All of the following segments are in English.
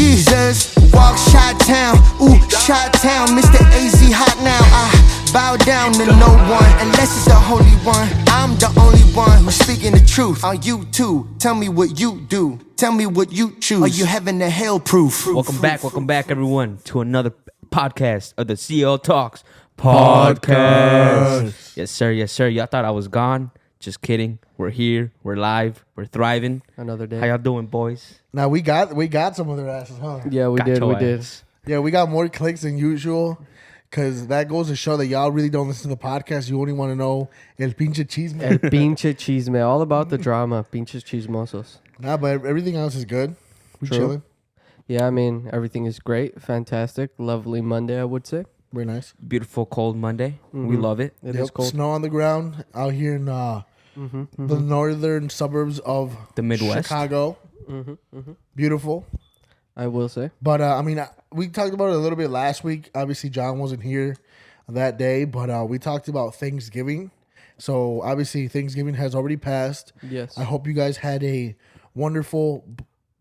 Jesus, walk Chi-Town, ooh, Chi-Town, Mr. AZ hot now. I bow down to no one, unless it's the Holy One. I'm the only one who's speaking the truth. Are you too? Tell me what you do. Tell me what you choose. Are you heaven to hell proof? Welcome back, everyone, to another podcast of the CL Talks podcast. Yes, sir. Y'all thought I was gone? Just kidding. We're here. We're live. We're thriving. Another day. How y'all doing, boys? Now we got some of their asses, huh? Yeah, we Got did. your We did. ass. Yeah, we got more clicks than usual. Because that goes to show that y'all really don't listen to the podcast. You only want to know el pinche chisme. El pinche chisme. All about the drama. Pinches chismosos. Nah, but everything else is good. We True. chilling. Yeah, I mean, everything is great. Fantastic. Lovely Monday, I would say. Very nice. Beautiful, cold Monday. We love it. It is cold. Snow on the ground out here in the northern suburbs of The Midwest. Chicago. Beautiful. I will say. But, I mean, we talked about it a little bit last week. Obviously, John wasn't here that day. But we talked about Thanksgiving. So, obviously, Thanksgiving has already passed. Yes. I hope you guys had a wonderful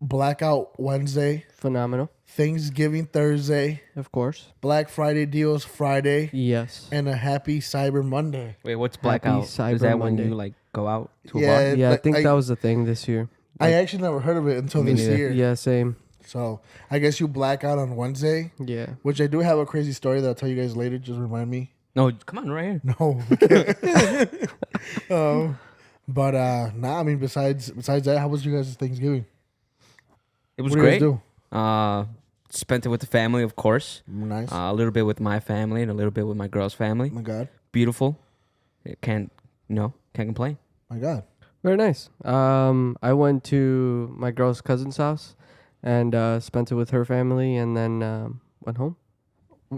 Blackout Wednesday, Phenomenal. Thanksgiving Thursday, Of course. Black Friday deals Friday, Yes. and a happy Cyber Monday. Wait, what's blackout? Cyber Is that Monday. when you like go out to a Yeah. bar? Yeah, I like, think I- that was the thing this year. I actually never heard of it until Me this neither. year. Yeah, same. So I guess you black out on Wednesday, Yeah. which I do have a crazy story that I'll tell you guys later. Just remind me. No, come on, right here. No. But nah, I mean besides that, how was you guys' Thanksgiving? It was What did you great. guys do? Spent it with the family, of course. Nice. A little bit with my family and a little bit with my girl's family. My God. Beautiful. It can't complain. My God. Very nice. I went to my girl's cousin's house and spent it with her family and then went home.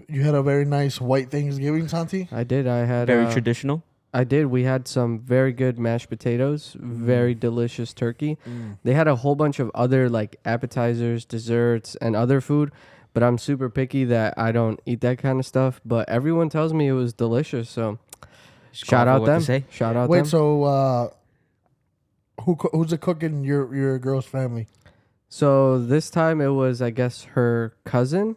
You had a very nice white Thanksgiving, Santi? I did. I had Very traditional. I did. We had some very good mashed potatoes, very delicious turkey. They had a whole bunch of other like appetizers, desserts, and other food, but I'm super picky that I don't eat that kind of stuff. But everyone tells me it was delicious, so Just shout call for out what to them. say. Shout out Wait, them. so who's the cook in your girl's family? So this time it was, I guess, her cousin.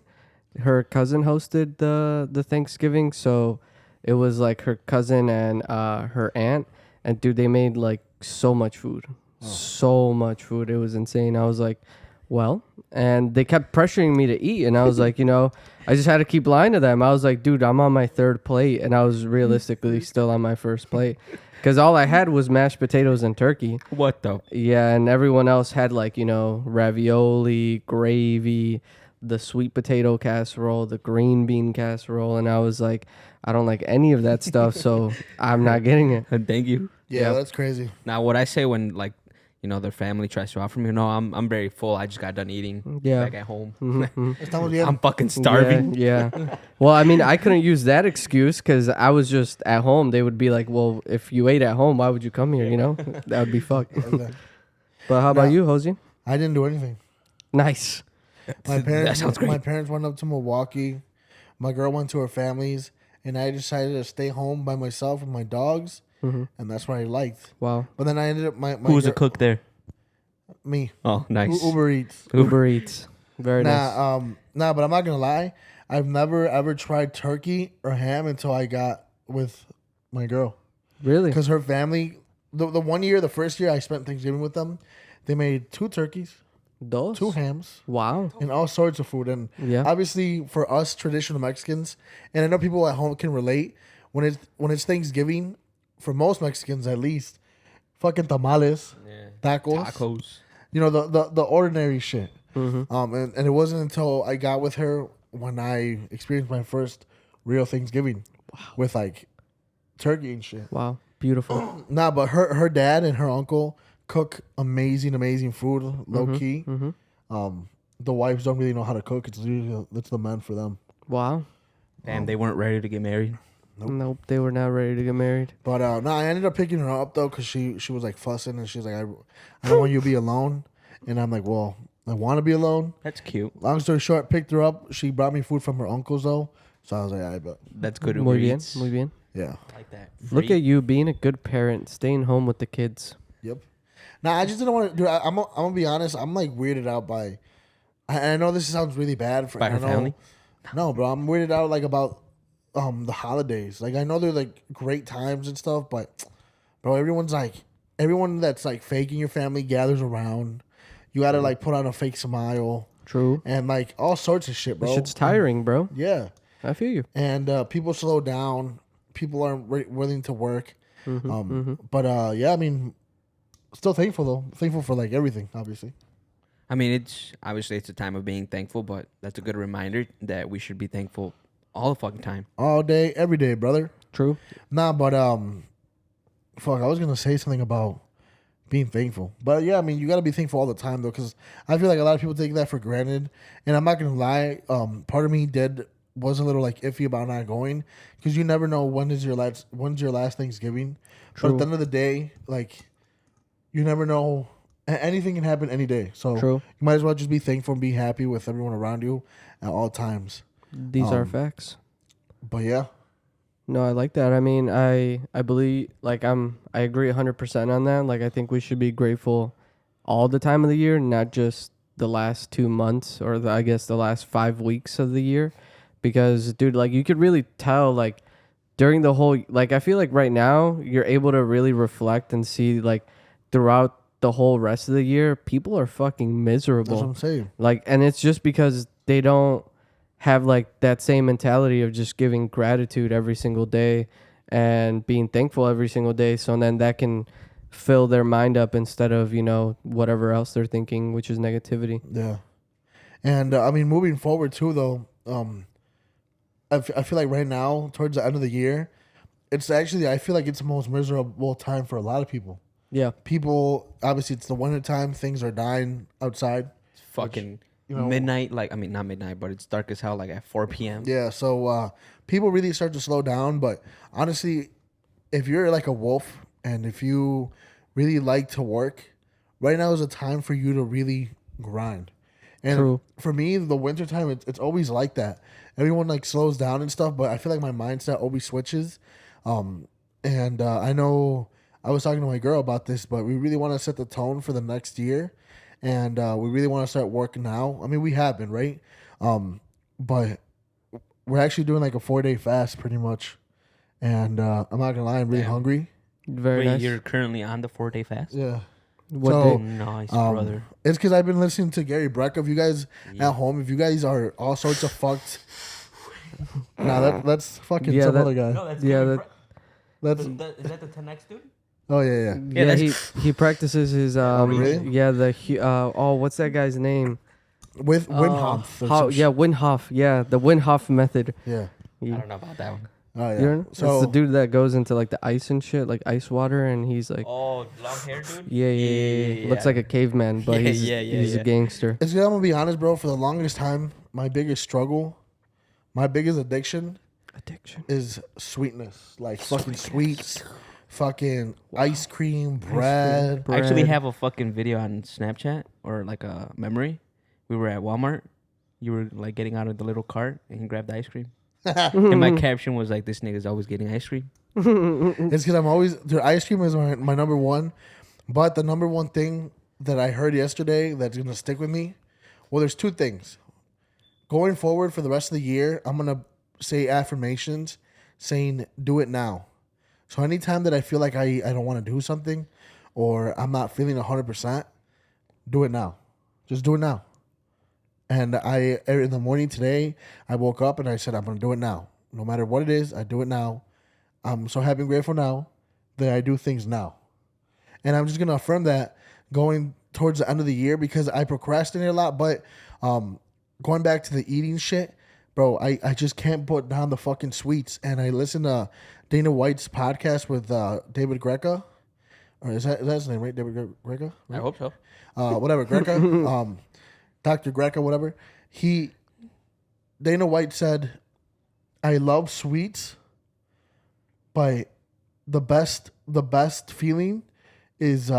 Her cousin hosted the Thanksgiving, so it was like her cousin and her aunt. And dude, they made like so much food. So much food. It was insane. I was like, well, and they kept pressuring me to eat. And I was like, I just had to keep lying to them. I was like, dude, I'm on my third plate. And I was realistically still on my first plate. Because all I had was mashed potatoes and turkey. What the? Yeah, and everyone else had like, ravioli, gravy, the sweet potato casserole, the green bean casserole. And I was like, I don't like any of that stuff, so I'm not getting it. Thank you. Yeah, Yep. that's crazy. Now, what I say when like their family tries to offer me, no, I'm very full. I just got done eating. Yeah. Back at home. Estamos bien. I'm fucking starving. Yeah. Well, I mean, I couldn't use that excuse because I was just at home. They would be like, well, if you ate at home, why would you come here? That would be fucked. But how about you, Jose? I didn't do anything. Nice. My parents. That sounds great. My parents went up to Milwaukee. My girl went to her family's, and I decided to stay home by myself with my dogs, and that's what I liked. Wow. But then I ended up my Who was the cook there? Me. Oh, nice. Uber Eats. Uber Eats. Very nice. But I'm not gonna lie. I've never ever tried turkey or ham until I got with my girl, Really? because her family. The first year I spent Thanksgiving with them, they made 2 turkeys, Dos? 2 hams, Wow. and all sorts of food. And Yeah. obviously for us traditional Mexicans, and I know people at home can relate, when it's Thanksgiving, for most Mexicans at least, fucking tamales, tacos, Tacos. the ordinary shit. And it wasn't until I got with her when I experienced my first real Thanksgiving with like turkey and shit. Wow. Beautiful. Nah, but her dad and her uncle cook amazing food, low key. The wives don't really know how to cook. It's the men for them. Wow. Damn, they weren't ready to get married. Nope. They were not ready to get married. But no, I ended up picking her up though because she was like fussing and she's like, I don't want you to be alone. And I'm like, well, I want to be alone. That's cute. Long story short, picked her up. She brought me food from her uncle's though, so I was like, I bet. That's good. Muy Uber bien. Eats. Muy bien. Yeah. I like that. Look at you being a good parent, staying home with the kids. Yep. Now I just didn't want to do. I'm gonna be honest. I'm like weirded out by I know this sounds really bad for By her I know, family? No, bro, I'm weirded out like about the holidays. Like I know they're like great times and stuff, but bro, everyone that's like faking your family gathers around. You gotta like put on a fake smile True. and like all sorts of shit, That bro. shit's tiring, bro. Yeah, I feel you. and people slow down. People aren't willing to work. But yeah, I mean, still thankful though. Thankful for like everything, obviously. I mean, it's obviously it's a time of being thankful, but that's a good reminder that we should be thankful all the fucking time. All day, every day, brother. True. Nah, but fuck, I was gonna say something about being thankful, but yeah, I mean, you gotta be thankful all the time though, because I feel like a lot of people take that for granted, and I'm not gonna lie. Part of me was a little like iffy about not going, because you never know when's your last Thanksgiving. But at the end of the day, like, you never know. Anything can happen any day, so True. you might as well just be thankful and be happy with everyone around you at all times. These are facts. But yeah, No, I like that. I mean, I believe like I agree 100% on that. Like I think we should be grateful all the time of the year, not just the last 2 months or I guess the last 5 weeks of the year, because dude, like you could really tell like during the whole like I feel like right now you're able to really reflect and see like throughout the whole rest of the year people are fucking miserable. that's what I'm saying. Like, and it's just because they don't have like that same mentality of just giving gratitude every single day and being thankful every single day. So then that can fill their mind up instead of, whatever else they're thinking, which is negativity. Yeah, and I mean, moving forward too, though, I feel like right now, towards the end of the year, it's actually I feel like it's the most miserable time for a lot of people. Yeah. People, obviously, it's the winter time. Things are dying outside. It's fucking you know- midnight. Like, I mean, not midnight, but it's dark as hell. Like at 4 p.m. Yeah, so people really start to slow down. But honestly, if you're like a wolf and if you really like to work, right now is a time for you to really grind. And True. for me, the winter time, it's always like that. Everyone like slows down and stuff, but I feel like my mindset always switches. And I know I was talking to my girl about this, but we really want to set the tone for the next year, and we really want to start working now. I mean, we have been, right? But we're actually doing like a 4-day fast, pretty much. And I'm not gonna lie, I'm really hungry. Very Wait, nice. you're currently on the 4-day fast? Yeah. What So, day? Nice, brother. It's because I've been listening to Gary Brecka. If you guys at home, if you guys are all sorts of fucked, that's fucking Yeah, some that- other guy. that's Yeah, that- That's Is that the 10X dude? oh yeah. Yeah, that's- he practices his really? yeah what's that guy's name? With Wim Hof. or some Yeah, Wim Hof. Yeah, the Wim Hof method. yeah. I don't know about that one. Oh yeah. You know? It's the dude that goes into like the ice and shit, like ice water, and he's like, Oh, long hair dude? yeah. Looks like a caveman, but Yeah, he's yeah. a gangster. It's good. I'm gonna be honest, bro. For the longest time, my biggest struggle, my biggest addiction Addiction. is sweetness. Like fucking sweets, fucking ice cream, bread. I actually Bread. have a fucking video on Snapchat or like a memory. We were at Walmart. You were like getting out of the little cart and you grabbed the ice cream. And my caption was like, this nigga's always getting ice cream. It's because I'm always dude, ice cream is my number one. But the number one thing that I heard yesterday that's gonna stick with me. Well, there's two things. Going forward for the rest of the year, I'm gonna say affirmations saying do it now. So anytime that I feel like I don't want to do something or I'm not feeling 100%, do it now. Just do it now. And in the morning today, I woke up and I said, I'm going to do it now. No matter what it is, I do it now. I'm so happy and grateful now that I do things now. And I'm just going to affirm that going towards the end of the year because I procrastinate a lot. But going back to the eating shit, bro, I just can't put down the fucking sweets. And I listened to Dana White's podcast with David Greca. Or is that his name, right? David Greca? I hope so. Whatever, Greca. Dr. Greca, whatever. Dana White said, I love sweets, but the best feeling is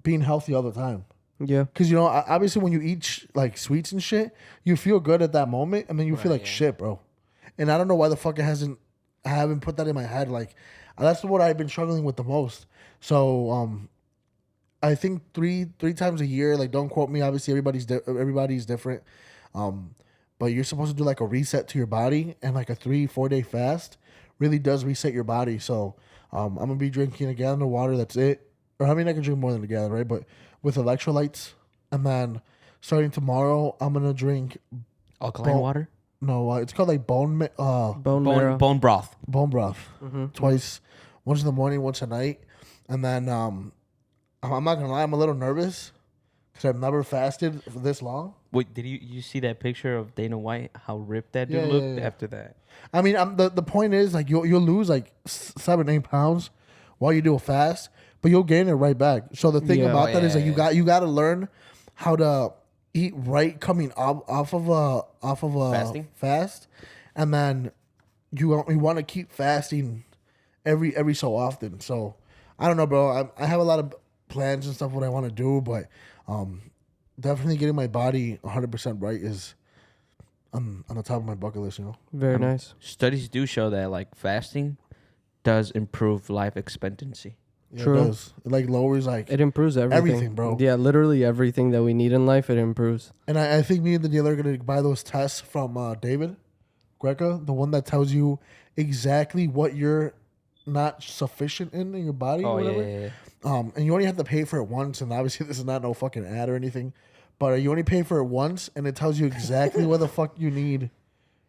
being healthy all the time. Yeah. Because, obviously when you eat like sweets and shit, you feel good at that moment, and then you feel like shit, bro. And I don't know why the fuck I haven't put that in my head. Like, that's what I've been struggling with the most. So, I think three times a year. Like, don't quote me. Obviously, everybody's different. But you're supposed to do like a reset to your body, and like a 3-4 day fast really does reset your body. So I'm gonna be drinking a gallon of water. That's it. Or I mean, I can drink more than a gallon, right? But with electrolytes, and then starting tomorrow, I'm gonna drink Alkaline Bone- water, no, it's called like Bone marrow. bone broth. bone broth twice, once in the morning, once at night, and then I'm not gonna lie, I'm a little nervous because I've never fasted for this long. Wait, did you see that picture of Dana White? How ripped that dude Yeah, yeah, looked yeah. after that. I mean, the point is like you'll lose like 7-8 pounds while you do a fast, but you'll gain it right back. So the thing Yeah. about that is yeah, like you got to learn how to eat right coming off of a Fasting? fast, and then you want to keep fasting every so often. So I don't know, bro. I have a lot of plans and stuff what I want to do, but definitely getting my body 100% right is on the top of my bucket list. You know. Very nice. Studies do show that like fasting does improve life expectancy. Yeah, True. It does. It like lowers like, It improves everything. Everything, bro. Yeah, literally everything that we need in life, it improves. and I think me and the dealer are gonna buy those tests from David Greca, the one that tells you exactly what you're not sufficient in your body or whatever. And you only have to pay for it once, and obviously this is not no fucking ad or anything, but you only pay for it once, and it tells you exactly what the fuck you need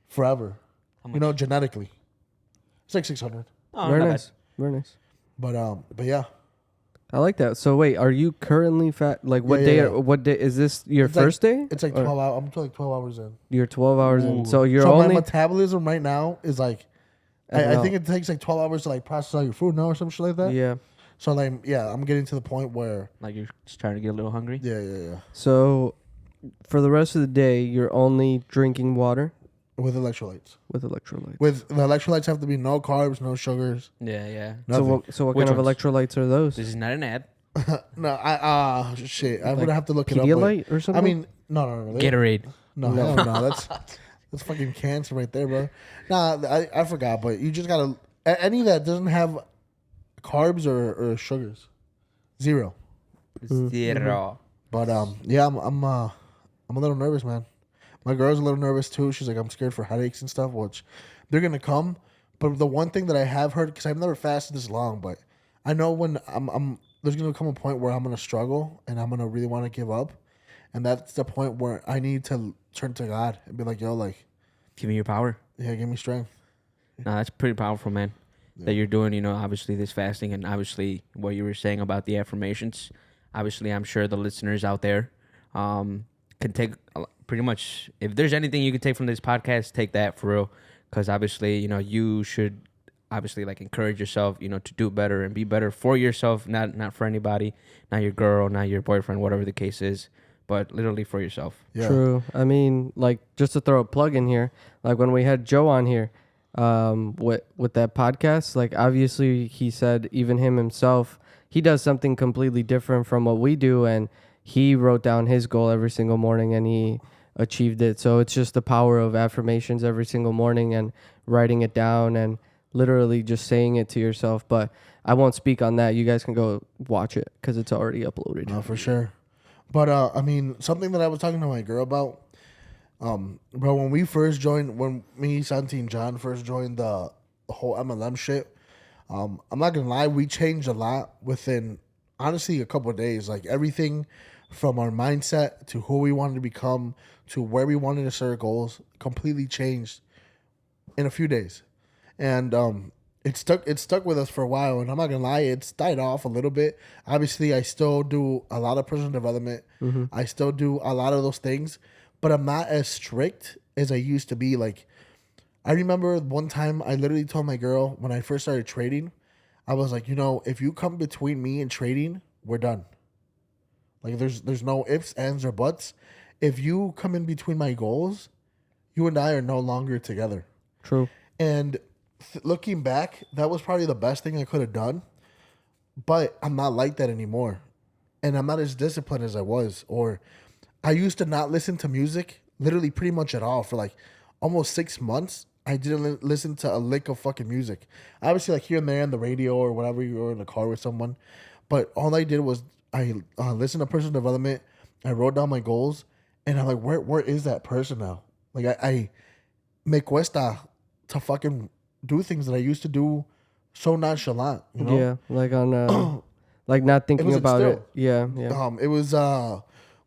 forever. You know, genetically. It's like 600. Oh, Very not nice. bad. Very nice. But yeah. I like that. So wait, are you currently fat? Like what Yeah, day? yeah, yeah. What day is this? Your It's like- first day? It's like Or 12 hours. I'm like 12 hours in. You're 12 hours in. So you're So my only. metabolism right now is like, I Well- think it takes like 12 hours to like process all your food now or some shit like that. Yeah. So like, yeah, I'm getting to the point where, Like you're just trying to get a little hungry. yeah. So for the rest of the day, you're only drinking water With electrolytes. with electrolytes. With the electrolytes have to be no carbs, no sugars, Yeah. nothing. So what Which kind of ones? electrolytes are those? This is not an ad. No, shit. I'm Like gonna have to look it up. but- Pedialyte or something? I mean, no. Gatorade. No, hell no. That's fucking cancer right there, bro. Nah, I forgot, but you just gotta any that doesn't have carbs or sugars, 0. Zero. But yeah, I'm a little nervous, man. My girl's a little nervous too. She's like, I'm scared for headaches and stuff, which they're gonna come. But the one thing that I have heard, because I've never fasted this long, but I know when there's gonna come a point where I'm gonna struggle and I'm gonna really want to give up, and that's the point where I need to turn to God and be like, yo, like, Give me your power. yeah, give me strength. No, that's pretty powerful, man. That you're doing, you know, obviously this fasting and obviously what you were saying about the affirmations. Obviously, I'm sure the listeners out there can take pretty much, if there's anything you can take from this podcast, take that for real. Because obviously, you know, you should obviously like encourage yourself, you know, to do better and be better for yourself, not for anybody, not your girl, not your boyfriend, whatever the case is, but literally for yourself. Yeah. True. I mean, like, just to throw a plug in here, like when we had Joe on here, with that podcast, like obviously he said even himself, he does something completely different from what we do, and he wrote down his goal every single morning and he achieved it. So it's just the power of affirmations every single morning and writing it down and literally just saying it to yourself. But I won't speak on that. You guys can go watch it because it's already uploaded. No, for sure. But I mean, something that I was talking to my girl about, bro, when me, Santi, and John first joined the whole MLM shit, I'm not gonna lie, we changed a lot within honestly a couple of days. Like everything from our mindset to who we wanted to become to where we wanted to set our goals completely changed in a few days. And it stuck with us for a while, and I'm not gonna lie, it's died off a little bit. Obviously, I still do a lot of personal development. I still do a lot of those things, but I'm not as strict as I used to be. Like, I remember one time I literally told my girl when I first started trading, I was like, you know, if you come between me and trading, we're done. Like, there's no ifs, ands, or buts. If you come in between my goals, you and I are no longer together. True. And looking back, that was probably the best thing I could have done. But I'm not like that anymore. And I'm not as disciplined as I was. Or I used to not listen to music literally pretty much at all. For like almost 6 months, I didn't listen to a lick of fucking music. Obviously, like here and there on the radio or whatever, you were in the car with someone. But all I did was listened to personal development. I wrote down my goals, and I'm like, where is that person now? Like I me cuesta to fucking do things that I used to do so nonchalant. You know? Yeah, like on like not thinking was about it. instilled. Yeah, yeah. It was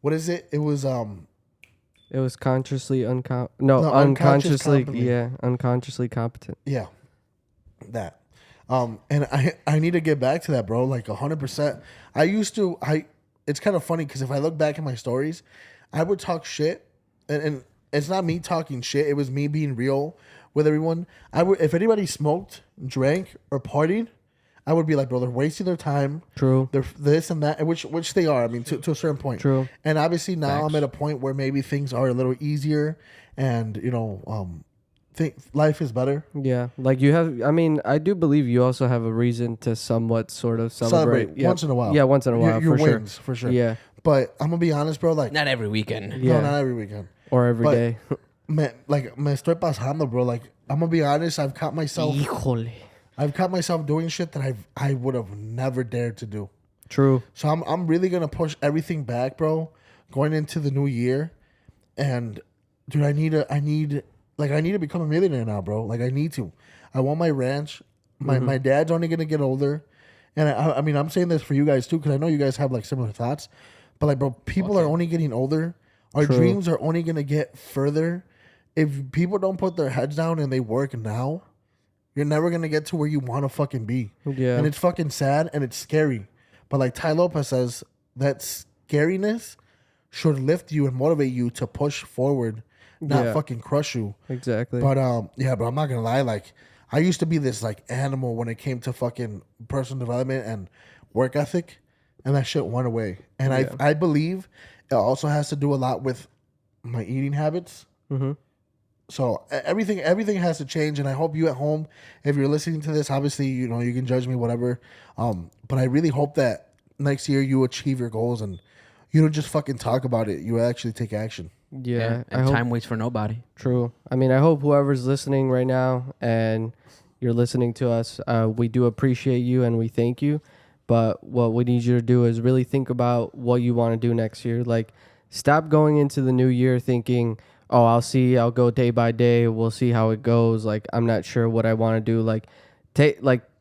what is it? It was It was consciously No, unconscious unconsciously competently. yeah, unconsciously competent. Yeah, that. And I need to get back to that, bro. Like 100%. I used to. It's kind of funny because if I look back at my stories, I would talk shit, and it's not me talking shit. It was me being real with everyone. I would, if anybody smoked, drank, or partied, I would be like, bro, they're wasting their time. True. They're this and that, and which they are. I mean, to a certain point. True. And obviously now Facts. I'm at a point where maybe things are a little easier, and think life is better. Yeah, like you have. I mean, I do believe you also have a reason to somewhat sort of celebrate. Yeah. once in a while. Yeah, once in a while Your for wins, sure. for sure. Yeah, But I'm gonna be honest, bro. Like, Not every weekend. Yeah. no, not every weekend. or every But- day. Me estoy pasando, bro. Like, I'm gonna be honest. I've caught myself doing shit that I would have never dared to do. True. So I'm really gonna push everything back, bro. Going into the new year, and dude, I need to become a millionaire now, bro. Like I need to. I want my ranch. My dad's only gonna get older, and I mean I'm saying this for you guys too because I know you guys have like similar thoughts. But like, bro, people are only getting older. Our True. dreams are only gonna get further. If people don't put their heads down and they work now, you're never gonna get to where you want to fucking be. Yeah. And it's fucking sad and it's scary. But like Ty Lopez says, that scariness should lift you and motivate you to push forward, not Yeah. fucking crush you. Exactly. But yeah, but I'm not gonna lie, like I used to be this like animal when it came to fucking personal development and work ethic, and that shit went away. And Yeah. I believe it also has to do a lot with my eating habits. Mm-hmm. So everything has to change, and I hope you at home, if you're listening to this, obviously you can judge me, whatever. But I really hope that next year you achieve your goals and you don't just fucking talk about it. You actually take action. Yeah. I And hope. time waits for nobody. True. I mean, I hope whoever's listening right now and you're listening to us, we do appreciate you and we thank you. But what we need you to do is really think about what you want to do next year. Like, stop going into the new year thinking, oh, I'll go day by day. We'll see how it goes. Like, I'm not sure what I want to do. Like,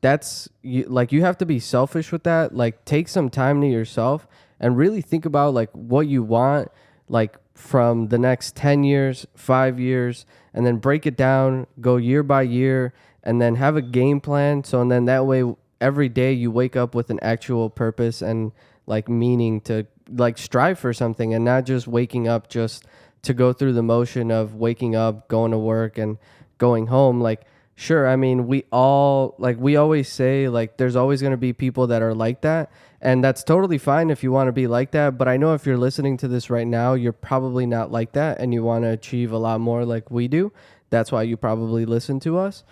you have to be selfish with that. Like, take some time to yourself and really think about like what you want, like from the next 10 years, 5 years, and then break it down, go year by year, and then have a game plan. So, and then that way, every day you wake up with an actual purpose and like meaning to like strive for something, and not just waking up just to go through the motion of waking up, going to work, and going home. Like, sure, I mean, we always say, like, there's always going to be people that are like that. And that's totally fine if you want to be like that. But I know if you're listening to this right now, you're probably not like that and you want to achieve a lot more like we do. That's why you probably listen to us.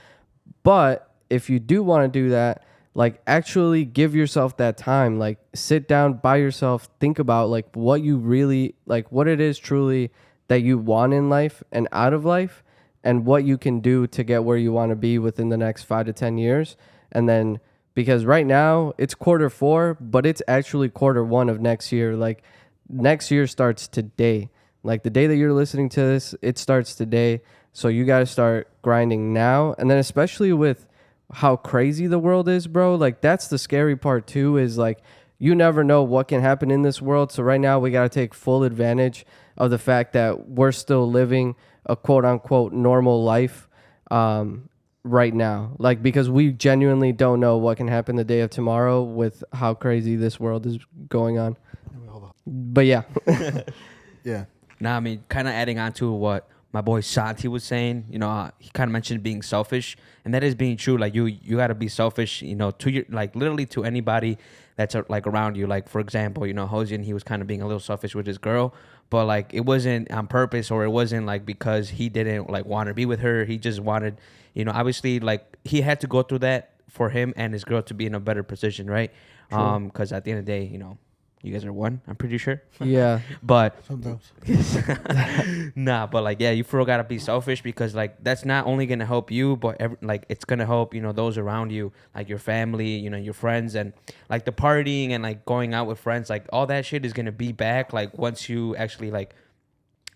But if you do want to do that, like, actually give yourself that time. Like, sit down by yourself, think about like what you really, like what it is truly that you want in life and out of life, and what you can do to get where you want to be within the next 5 to 10 years. And then, because right now it's Q4, but it's actually Q1 of next year. Like, next year starts today. Like, the day that you're listening to this, it starts today. So you got to start grinding now. And then especially with how crazy the world is, bro, like that's the scary part too, is like you never know what can happen in this world. So right now we got to take full advantage of the fact that we're still living a quote unquote normal life right now. Like, because we genuinely don't know what can happen the day of tomorrow with how crazy this world is going on. But yeah. Yeah. Nah, I mean, kind of adding on to what my boy Santi was saying, he kind of mentioned being selfish, and that is being true. Like, you got to be selfish, to your, like, literally to anybody that's like around you. Like, for example, Hosian, he was kind of being a little selfish with his girl, but like it wasn't on purpose, or it wasn't like because he didn't like want to be with her. He just wanted, obviously, like he had to go through that for him and his girl to be in a better position, right? Because at the end of the day, You guys are one, I'm pretty sure. Yeah. But Sometimes. nah, but like, yeah, you for real gotta be selfish, because like that's not only gonna help you, but like it's gonna help, you know, those around you, like your family, you know, your friends, and like the partying and like going out with friends, like all that shit is gonna be back. Like once you actually like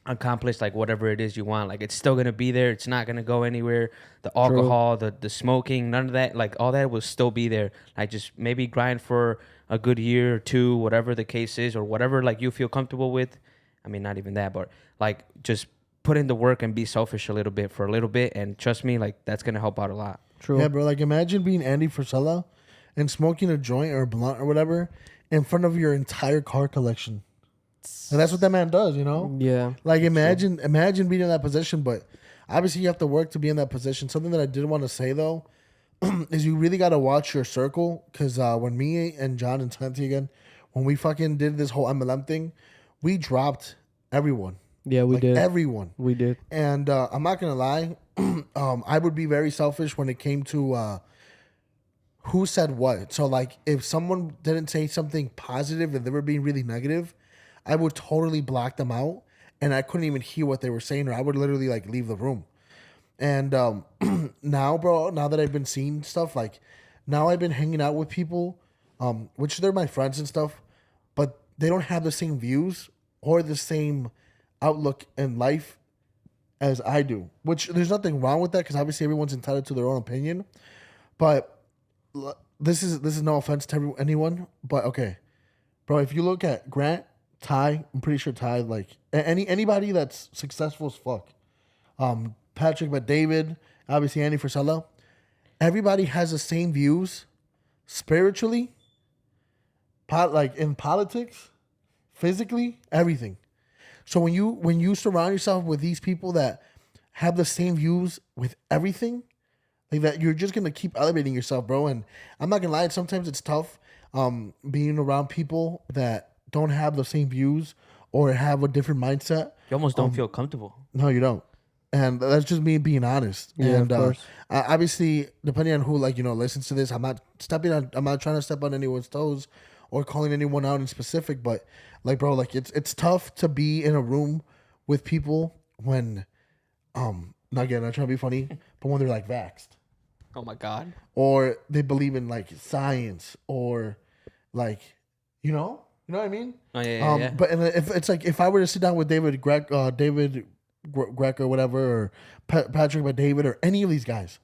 accomplish like whatever it is you want, like it's still gonna be there. It's not gonna go anywhere. The alcohol, the smoking, none of that, like all that will still be there. Like just maybe grind for a good year or two, whatever the case is, or whatever like you feel comfortable with. I mean, not even that, but like just put in the work and be selfish a little bit for a little bit, and trust me, like that's gonna help out a lot. True. Yeah, bro. Like imagine being Andy Frisella and smoking a joint or a blunt or whatever in front of your entire car collection. And that's what that man does, you know? Yeah. Like imagine being in that position, but obviously you have to work to be in that position. Something that I did want to say though is you really got to watch your circle, because when me and John and Santi again, when we fucking did this whole MLM thing, we dropped everyone. Yeah, we Like did. everyone. We did. And I'm not gonna lie, I would be very selfish when it came to who said what. So like, if someone didn't say something positive and they were being really negative, I would totally block them out, and I couldn't even hear what they were saying, or I would literally like leave the room. And now, bro, now that I've been seeing stuff, like now I've been hanging out with people, which they're my friends and stuff, but they don't have the same views or the same outlook in life as I do. Which there's nothing wrong with that, because obviously everyone's entitled to their own opinion. But this is no offense to anyone, but okay, bro, if you look at Grant, Ty, I'm pretty sure Ty, like anybody that's successful as fuck, Patrick, but David, obviously Andy Frisella, everybody has the same views spiritually, like in politics, physically, everything. So when you surround yourself with these people that have the same views with everything, like that, you're just gonna keep elevating yourself, bro. And I'm not gonna lie, sometimes it's tough being around people that don't have the same views or have a different mindset. You almost don't feel comfortable. No, you don't. And that's just me being honest. Yeah, and of course. obviously, depending on who listens to this, I'm not trying to step on anyone's toes or calling anyone out in specific. But like, bro, like it's tough to be in a room with people when not trying to be funny, but when they're like vaxxed, Oh my God. or they believe in like science, or like you know what I mean. Oh yeah, yeah. But if it's like, if I were to sit down with David Greg or whatever, or Patrick but David, or any of these guys,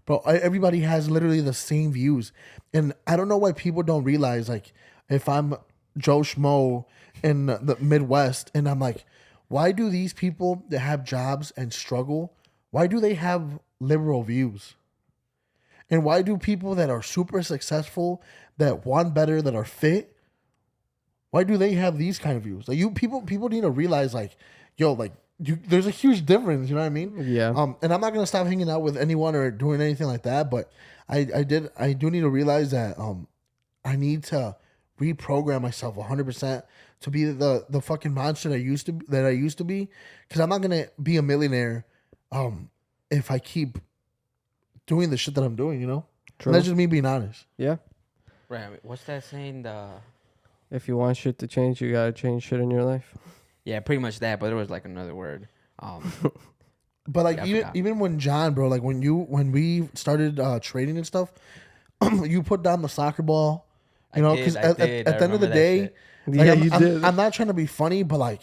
bro, everybody has literally the same views. And I don't know why people don't realize, like, if I'm Joe Schmo in the Midwest and I'm like, why do these people that have jobs and struggle, why do they have liberal views? And why do people that are super successful, that want better, that are fit, why do they have these kind of views? Like people need to realize, like, yo, like there's a huge difference. You know what I mean? Yeah. And I'm not gonna stop hanging out with anyone or doing anything like that. But I do need to realize that I need to reprogram myself 100% to be the fucking monster that I used to be. Because I'm not gonna be a millionaire if I keep doing the shit that I'm doing. You know? True. That's just me being honest. Yeah. Right. I mean, what's that saying? If you want shit to change, you gotta change shit in your life. Yeah, pretty much that. But there was like another word. But like, Yeah, I even forgot. even when John, bro, like when we started trading and stuff, you put down the soccer ball, you know, because at the end of the day, like, Yeah, you did. I'm not trying to be funny, but like,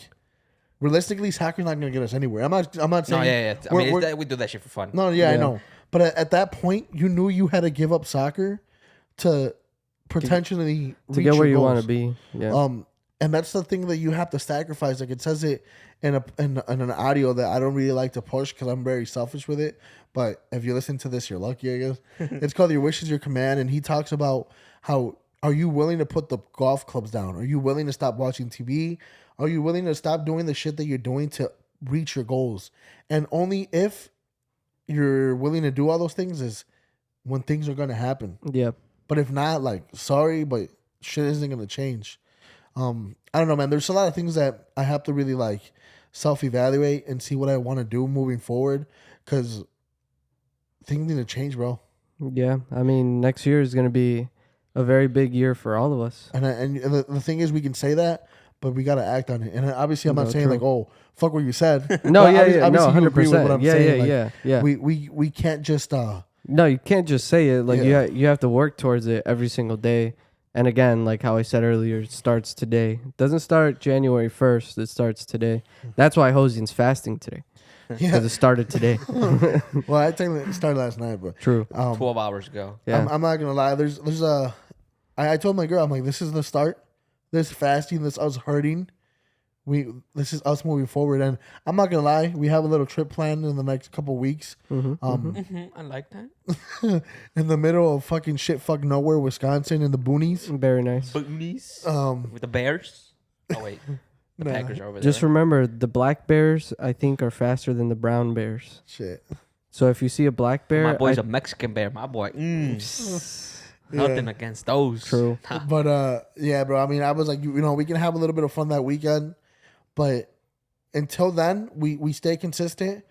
realistically, soccer's not gonna get us anywhere. I'm not No, saying. yeah. I mean, we do that shit for fun. No, yeah, I Yeah. know. But at that point, you knew you had to give up soccer to potentially To reach get where your you want goals. to be. Yeah. And that's the thing that you have to sacrifice. Like, it says it in an audio that I don't really like to push because I'm very selfish with it. But if you listen to this, you're lucky, I guess. It's called Your Wish Is Your Command. And he talks about how, are you willing to put the golf clubs down? Are you willing to stop watching TV? Are you willing to stop doing the shit that you're doing to reach your goals? And only if you're willing to do all those things is when things are going to happen. Yeah. But if not, like, sorry, but shit isn't going to change. I don't know, man. There's a lot of things that I have to really like self-evaluate and see what I want to do moving forward, because things need to change, bro. Yeah. I mean, next year is gonna be a very big year for all of us. And the thing is, we can say that, but we gotta act on it. And obviously, I'm not saying true. like, oh, fuck what you said. No, But yeah, no, obviously you agree with 100%. what I'm Yeah, saying. yeah, Like, yeah. We can't just No, you can't just say it. Like Yeah. you have to work towards it every single day. And again, like how I said earlier, it starts today. It doesn't start January 1st. It starts today. That's why Hosian's fasting today. Because yeah. it started today. Well, I technically started last night, but True. 12 hours ago. Yeah. I'm not gonna lie. There's I told my girl, I'm like, this is the start. This fasting, this us hurting. This is us moving forward, and I'm not gonna lie. We have a little trip planned in the next couple weeks. I like that. In the middle of fucking shit, fuck nowhere, Wisconsin, in the boonies. Very nice. Boonies. With the Bears. Oh wait, the Nah. Packers are over there. Just remember, the black bears, I think, are faster than the brown bears. Shit. So if you see a black bear, My boy's a Mexican bear. My boy. Nothing against those. True. But yeah, bro. I mean, I was like, you know, we can have a little bit of fun that weekend, but until then, we stay consistent.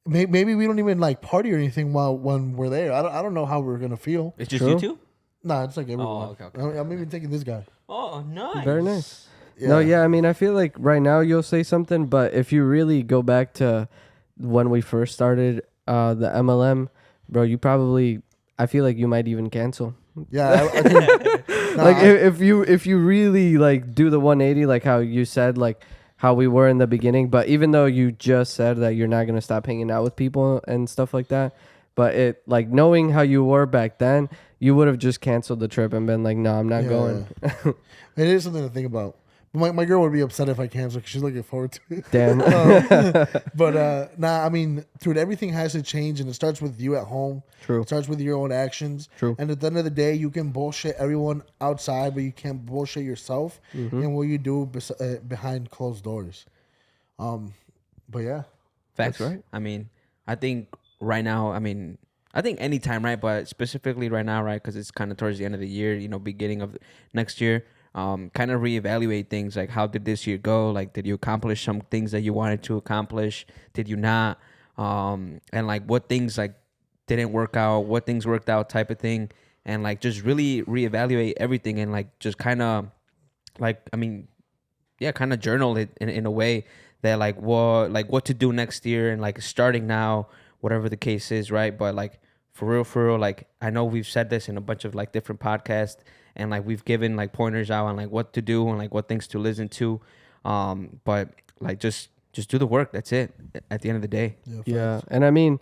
Maybe we don't even like party or anything when we're there. I don't know how we're gonna feel. It's just True. you two? Nah, it's like everyone. okay. I'm even taking this guy. Oh, nice. Very nice. No, yeah, I mean, I feel like right now you'll say something, but if you really go back to when we first started the MLM, bro, I feel like you might even cancel. Yeah, I think, nah, Like if you really like do the 180, like how you said, like how we were in the beginning, but even though you just said that you're not gonna stop hanging out with people and stuff like that, but it like knowing how you were back then, you would have just canceled the trip and been like, no, I'm not going. It is something to think about. My girl would be upset if I cancel because she's looking forward to it. Damn. But nah, I mean, dude, everything has to change, and it starts with you at home. True. It starts with your own actions. True. And at the end of the day, you can bullshit everyone outside, but you can't bullshit yourself and what you do behind closed doors. But yeah, Facts. That's right. I mean, I think right now, I think anytime, right? But specifically right now, right? Because it's kind of towards the end of the year, beginning of next year. Kind of reevaluate things like how did this year go? Like, did you accomplish some things that you wanted to accomplish? Did you not? And like what things like didn't work out? What things worked out? Type of thing. And like just really reevaluate everything and like just kind of like kind of journal it in a way that like what to do next year and like starting now, whatever the case is, right? But like for real, like I know we've said this in a bunch of like different podcasts. And like we've given like pointers out on like what to do and like what things to listen to, but like just do the work. That's it. At the end of the day. Yeah, and I mean,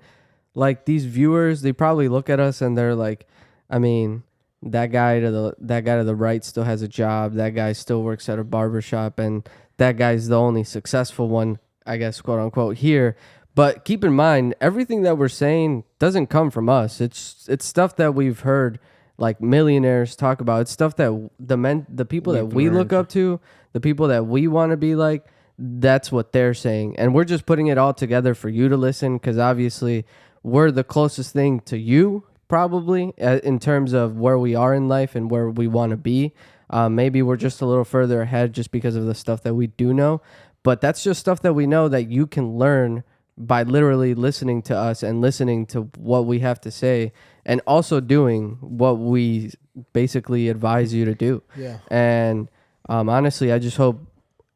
like these viewers, they probably look at us and they're like, I mean, that guy to the right still has a job. That guy still works at a barbershop, and that guy's the only successful one, I guess, quote unquote, here. But keep in mind, everything that we're saying doesn't come from us. It's stuff that we've heard. Like millionaires talk about. It's stuff that the people that we look up to, the people that we want to be like, that's what they're saying. And we're just putting it all together for you to listen because obviously we're the closest thing to you probably in terms of where we are in life and where we want to be. Maybe we're just a little further ahead just because of the stuff that we do know. But that's just stuff that we know that you can learn by literally listening to us and listening to what we have to say and also doing what we basically advise you to do. Yeah. And honestly, I just hope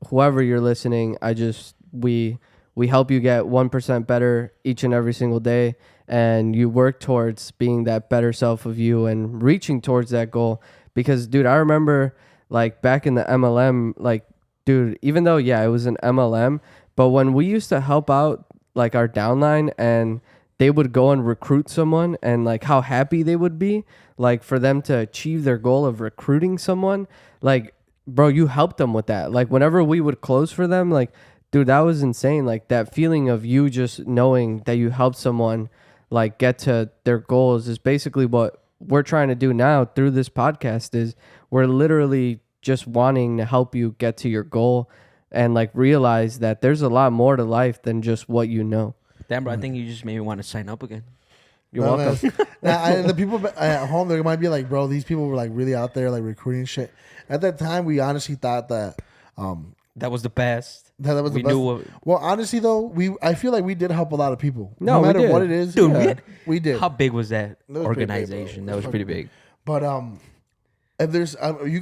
whoever you're listening, we help you get 1% better each and every single day. And you work towards being that better self of you and reaching towards that goal. Because, dude, I remember like back in the MLM, like, dude, even though, yeah, it was an MLM, but when we used to help out like our downline and they would go and recruit someone and like how happy they would be like for them to achieve their goal of recruiting someone, like, bro, you helped them with that. Like whenever we would close for them, like, dude, that was insane. Like that feeling of you just knowing that you helped someone like get to their goals is basically what we're trying to do now through this podcast. Is we're literally just wanting to help you get to your goal and like realize that there's a lot more to life than just what you know. Damn, bro, I think you just made me want to sign up again. You're welcome. The people at home, they might be like, bro, these people were like really out there like recruiting shit. At that time, we honestly thought that that was the best. that was the We best. knew Well, honestly though, I feel like we did help a lot of people. No, No we matter did. what it is, Dude, yeah, we did. How big was that That was pretty big, organization? bro. That was pretty big. But if there's you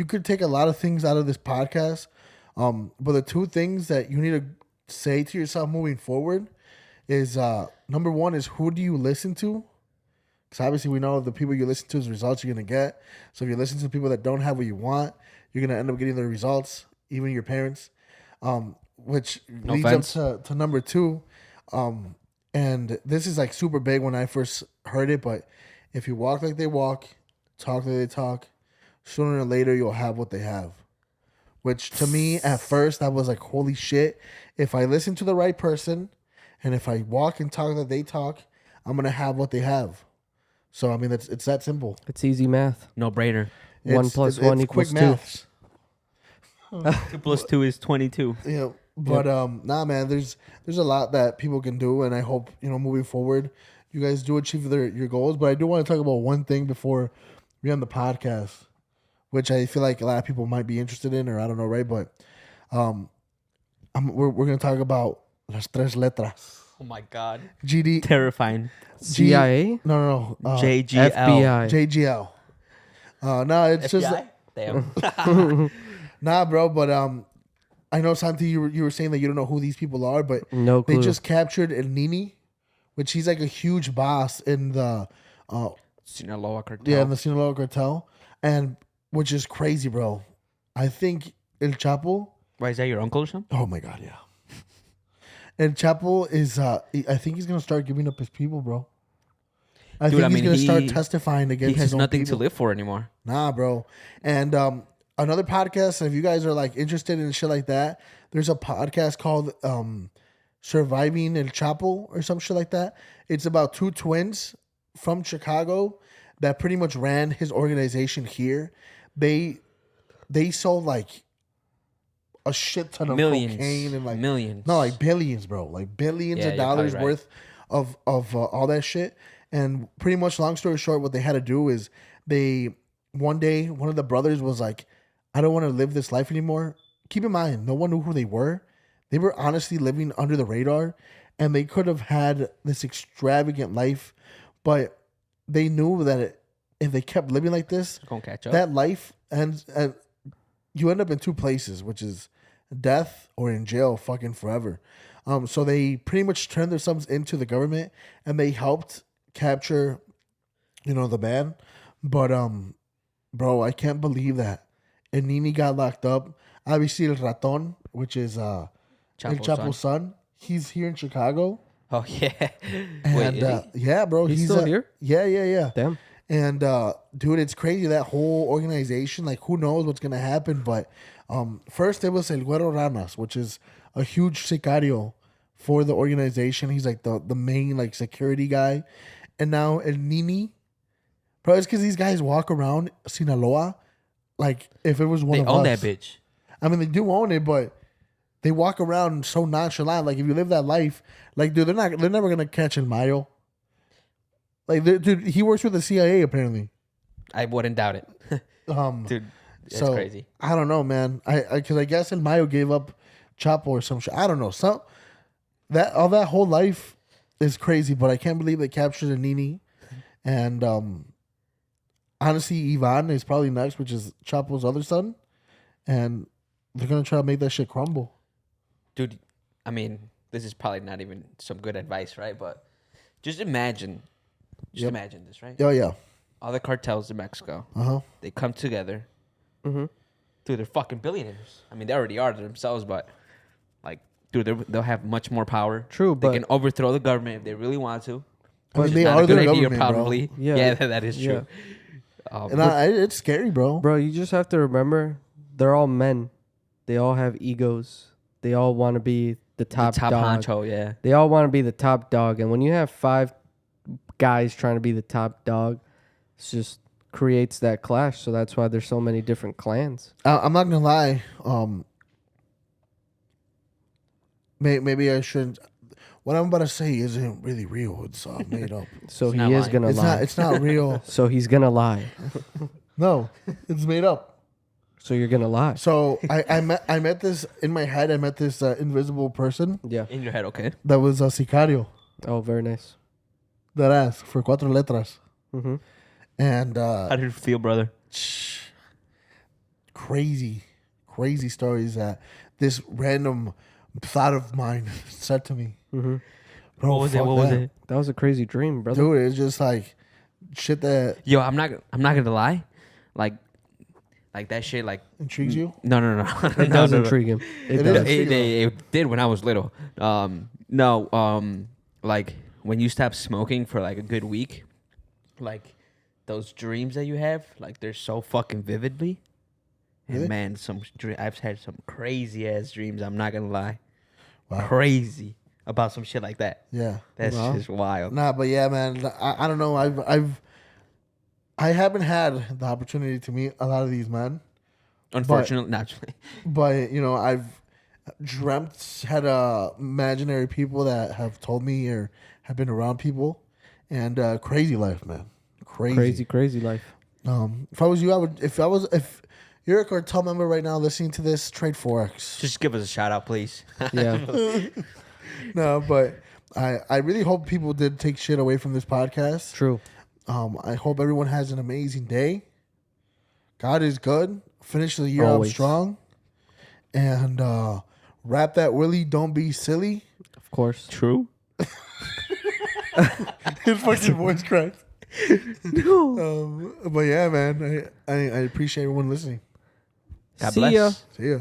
could take a lot of things out of this podcast. But the two things that you need to say to yourself moving forward is number one is who do you listen to? Because obviously we know the people you listen to is the results you're gonna get. So if you listen to people that don't have what you want, you're gonna end up getting the results, even your parents. Which leads offense. up to number two. And this is like super big when I first heard it, but if you walk like they walk, talk like they talk, sooner or later you'll have what they have. Which to me at first I was like, holy shit, if I listen to the right person and if I walk and talk like they talk, I'm gonna have what they have. So I mean it's that simple. It's easy math. No brainer. 1 + 1 equals 2. 2 + 2 is 22. Yeah, but nah, man. There's a lot that people can do, and I hope moving forward, you guys do achieve your goals. But I do want to talk about one thing before we end the podcast, which I feel like a lot of people might be interested in, or I don't know, right? But we're gonna talk about las tres letras. Oh my god. GD. Terrifying. CIA? No. JGL. FBI. JGL. No, it's just Damn. nah, bro. But I know Santi, you were saying that you don't know who these people are, but No clue. they just captured El Nini, which he's like a huge boss in the Sinaloa cartel. in the Sinaloa cartel, and which is crazy, bro. I think El Chapo. Why, is that your uncle or something? Oh my god, yeah. El Chapo is. I think he's gonna start giving up his people, bro. I think he's gonna start testifying He against. has his own nothing people. to live for anymore. Nah, bro. And another podcast, if you guys are like interested in shit like that, there's a podcast called Surviving El Chapo or some shit like that. It's about two twins from Chicago that pretty much ran his organization here. They sold like a shit ton of cocaine and like millions. no, like billions, bro. Like billions Yeah, of you're dollars probably right. worth of all that shit. And pretty much, long story short, what they had to do is one day, one of the brothers was like, I don't want to live this life anymore. Keep in mind, no one knew who they were. They were honestly living under the radar, and they could have had this extravagant life, but they knew that if they kept living like this, Gonna catch up. that life and you end up in two places, which is death or in jail fucking forever. So they pretty much turned themselves into the government, and they helped capture the man. But bro, I can't believe that El Nini got locked up. Obviously El Raton, which is El Chapo's son, he's here in Chicago. Oh yeah. And Wait, is he? yeah, bro, He's still here? Yeah. Damn. And dude, it's crazy, that whole organization. Like, who knows what's gonna happen? But first it was El Güero Ranas, which is a huge sicario for the organization. He's like the main like security guy. And now El Nini, bro, it's because these guys walk around Sinaloa like if it was one They of own us. that bitch. I mean, they do own it, but they walk around so nonchalant. Like, if you live that life, like, dude, they're never gonna catch El Mayo. Like, dude, he works with the CIA apparently. I wouldn't doubt it. Dude, it's so, crazy. I don't know, man. Because I guess El Mayo gave up Chapo or some shit. I don't know. That whole life is crazy, but I can't believe they captured a Nini. And honestly, Ivan is probably next, which is Chapo's other son, and they're gonna try to make that shit crumble. Dude, I mean, this is probably not even some good advice, right? But just imagine this, right? Oh yeah. All the cartels in Mexico, they come together. Mm-hmm. Dude, they're fucking billionaires. I mean, they already are themselves, but like, dude, they'll have much more power. True, they but- can overthrow the government if they really want to. I mean, Which is they not are a good the idea, government, bro. probably. Yeah. Yeah, that is true. And it's scary, bro. Bro, you just have to remember, they're all men. They all have egos. They all want to be the top Top dog. honcho, yeah. They all want to be the top dog. And when you have 5 guys trying to be the top dog, it just creates that clash. So that's why there's so many different clans. I'm not gonna lie. Maybe I shouldn't. What I'm about to say isn't really real. It's made up. So He's he not is lying. going to It's lie. not. It's not real. So he's going to lie. No, it's made up. So you're going to lie. So I met this in my head. I met this invisible person Yeah. In your head, okay. that was a sicario. Oh, very nice. That ass for 4 letras. And How did it feel, brother? crazy stories that this random thought of mine said to me. Bro, What was it? fuck What was that. it? That was a crazy dream, brother. Dude, it's just like shit that Yo, I'm not gonna lie, like that shit, like intrigues you. no, It does intrigue him. It It does. is. It did when I was little. Like when you stop smoking for like a good week, like those dreams that you have, like they're so fucking vividly. Really? And man, I've had some crazy ass dreams. I'm not gonna lie, Wow. crazy about some shit like that. Yeah. That's Wow. just wild. Nah, but yeah, man. I don't know. I haven't had the opportunity to meet a lot of these men, Unfortunately, naturally. but you know, I've had imaginary people that have told me or have been around people, and crazy life, man. Crazy life. If I was you, if you're a cartel member right now listening to this, trade Forex. Just give us a shout out, please. Yeah. No, but I really hope people did take shit away from this podcast. True. I hope everyone has an amazing day. God is good. Finish the year Always. out strong. And wrap that Willie, don't be silly. Of course. True. His fucking voice cracked. No. But yeah, man, I appreciate everyone listening. God See bless. ya. See ya.